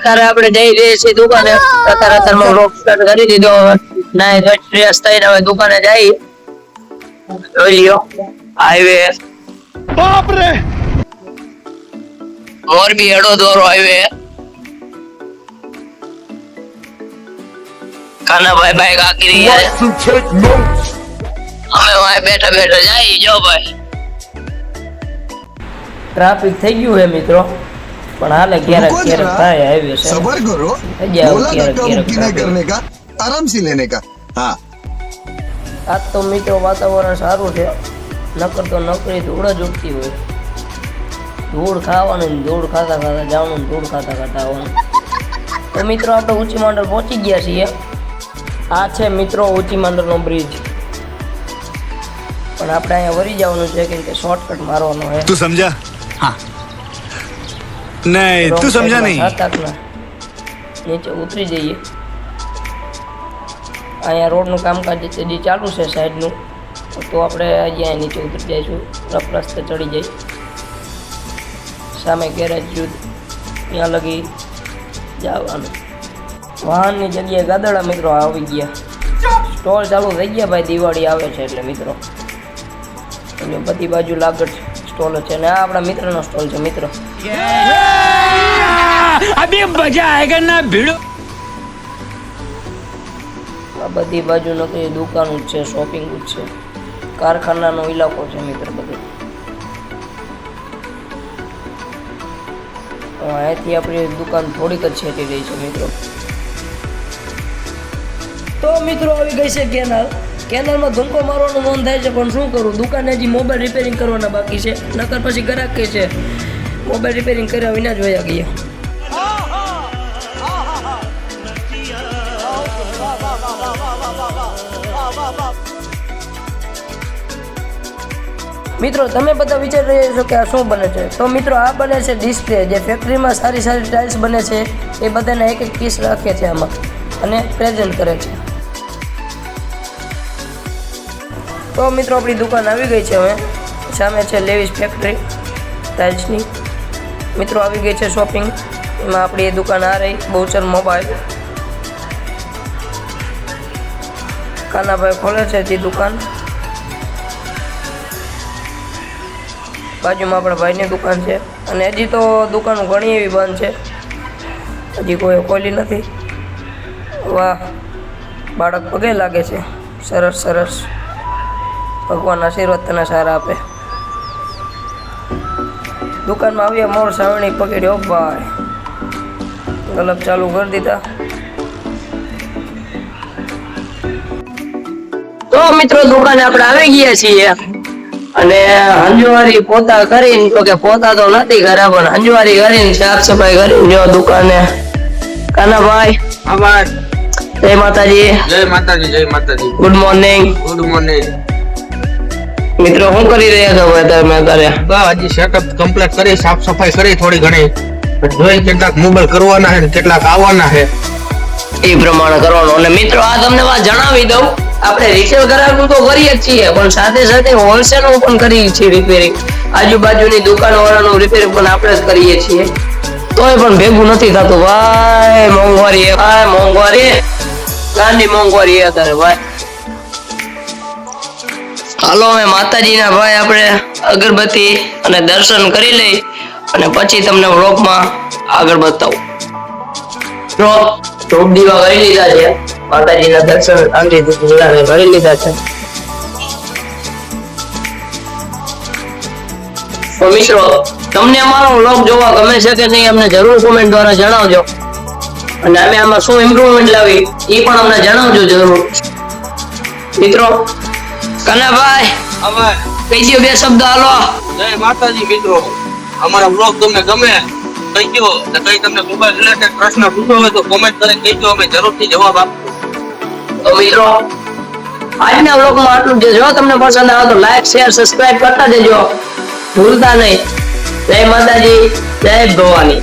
અત્યારે આપણે જઈ રહ્યા છીએ દુકાને અત્યારમાં વ્લોગ સ્ટાર્ટ કરી દીધો ના ફ્રેશ થઈને હવે દુકાને જઈ જોઈ લ્યો હાઈવે बाप रे મોરબી હળોદોર હાઈવે કાનાભાઈ બાઈક આકી રહ્યા અમે વાય બેઠા બેઠા જઈ જો ભાઈ ટ્રાફિક થઈ ગયું હે મિત્રો પણ હાલે ક્યારેક ક્યારેક થાય હાઈવે છે सबर करो बोला ना कम की नहीं करने का आराम से लेने का हाँ આજ તો મિત્રો વાતાવરણ સારું છે નકર તો નકરી ધૂળ જ ઉડતી હોય ધૂળ ખાવાનું ને ધૂળ ખાતા ખાતા જવાનું ને ધૂળ ખાતા ખાતા આવવાનું તો મિત્રો આપણે ઊંચી માંડલ પહોંચી ગયા છીએ આ છે મિત્રો ઊંચી માંડલનો બ્રિજ પણ આપણે અહીંયા વળી જવાનું છે કેમ કે શોર્ટકટ મારવાનો છે तू समझा हाँ नहीं तू समझा नहीं નીચે ઉતરી જઈએ અહીંયા રોડનું કામકાજ જે ચાલુ છે સાઈડનું તો આપણે અહીંયા નીચે ઉતરી જઈશું રફ રસ્તે ચડી જઈ સામે ગેરેજ જુદ ત્યાં લગી જવાનું વાહનની જગ્યાએ ગાદડા મિત્રો આવી ગયા સ્ટોલ ચાલુ થઈ ગયા ભાઈ દિવાળી આવે છે એટલે મિત્રો એટલે બધી બાજુ લાગત સ્ટોલ છે ને આ આપણા મિત્રનો સ્ટોલ છે મિત્રો अभी मजा आएगा ना भिड़ो આ બધી બાજુ નકરી દુકાનો જ છે શોપિંગ જ છે કારખાનાનો ઇલાકો છે મિત્ર બધો અહીંયાથી આપણી દુકાન થોડીક જ છેટી રહી છે મિત્રો તો મિત્રો આવી ગઈ છે કેનાલમાં ધૂમકો મારવાનું મન થાય છે પણ શું કરું દુકાને હજી મોબાઈલ રિપેરિંગ કરવાના બાકી છે નકર પછી ગ્રાહક કે છે મોબાઈલ રિપેરિંગ કર્યા વિના જ વયા ગયા મિત્રો તમે બધા વિચારી રહ્યા છો કે આ શું બને છે તો મિત્રો આ બને છે ડિસ્પ્લે જે ફેક્ટરીમાં સારી સારી ટાઇલ્સ બને છે એ બધાને એક એક પીસ રાખે છે આમાં અને પ્રેઝન્ટ કરે છે તો મિત્રો આપણી દુકાન આવી ગઈ છે હવે સામે છે લેવિસ ફેક્ટરી ટાઇલ્સની મિત્રો આવી ગઈ છે શોપિંગ એમાં આપણી એ દુકાન આ રહી બહુચર મોબાઈલ કાનાભાઈ ખોલે છે તે દુકાન બાજુમાં આપણા ભાઈની દુકાન છે અને હજી તો દુકાનો ઘણી એવી બંધ છે હજી કોઈ ખોલી નથી વાહ બાળક પગે લાગે છે સરસ સરસ ભગવાન આશીર્વાદ તને સારા આપે દુકાનમાં આવ્યા મોર સાવણી પકડ્યો ભાઈ ગલપ ચાલુ કરી દીધા તો મિત્રો દુકાને આપણે આવી ગયા છીએ અને હંજવારી પોતા કરીને તો કે પોતા તો નથી ઘરે પણ હંજવારી કરીને સાફ સફાઈ કરીને જો દુકાને કાનાભાઈ આભાર જય માતાજી જય માતાજી જય માતાજી ગુડ મોર્નિંગ મિત્રો શું કરી રહ્યા છો ભાઈ તમે અત્યારે હજી સેટઅપ કમ્પ્લીટ કરી સાફ સફાઈ કરી થોડી ઘણી જોઈ કેટલાક મોબાઈલ કરવાના છે કેટલાક આવવાના છે એ પ્રમાણે કરવાનું અને મિત્રો આ તમને વાત જણાવી દઉં આપણે રિસેલ કરાવવાનું તો કરીએ જ છીએ પણ સાથે સાથે હોલસેલ નું પણ કરીએ છીએ રિપેરિંગ આજુબાજુની દુકાન વાળાનું રિપેરિંગ પણ આપણે જ કરીએ છીએ તોય પણ ભેગું નથી થતું ભાઈ મોંઘવારી ગાંધી મોંઘવારી અત્યારે ભાઈ હાલો અમે માતાજીના ભાઈ આપણે અગરબત્તી અને દર્શન કરી લઈ અને પછી તમને વ્લોગમાં આગળ બતાવું ધૂપ દીવા કરી લીધા છે માતાજીના દર્શન શાંતિથી કરી લીધા છે તો મિત્રો તમને અમારો વ્લોગ જોવા ગમે છે કે નહીં અમને જરૂર કોમેન્ટ દ્વારા જણાવજો અને અમે આમાં શું ઇમ્પ્રુવમેન્ટ લાવી એ પણ અમને જણાવજો જરૂર મિત્રો કનાભાઈ આભાર કહી દો બે શબ્દ હાલો જય માતાજી મિત્રો અમારા બ્લોગ તમને ગમે કહીજો ને કઈ તમને મોબાઈલ રિલેટેડ પ્રશ્ન પૂછવો હોય તો કોમેન્ટ કરીને કહીજો અમે જરૂરથી જવાબ આપશું તો મિત્રો આજના વ્લોગમાં આટલું જ જો તમને પસંદ આવે તો લાઈક શેર સબસ્ક્રાઇબ કરતા જજો ભૂલતા નહીં જય માતાજી જય ભવાની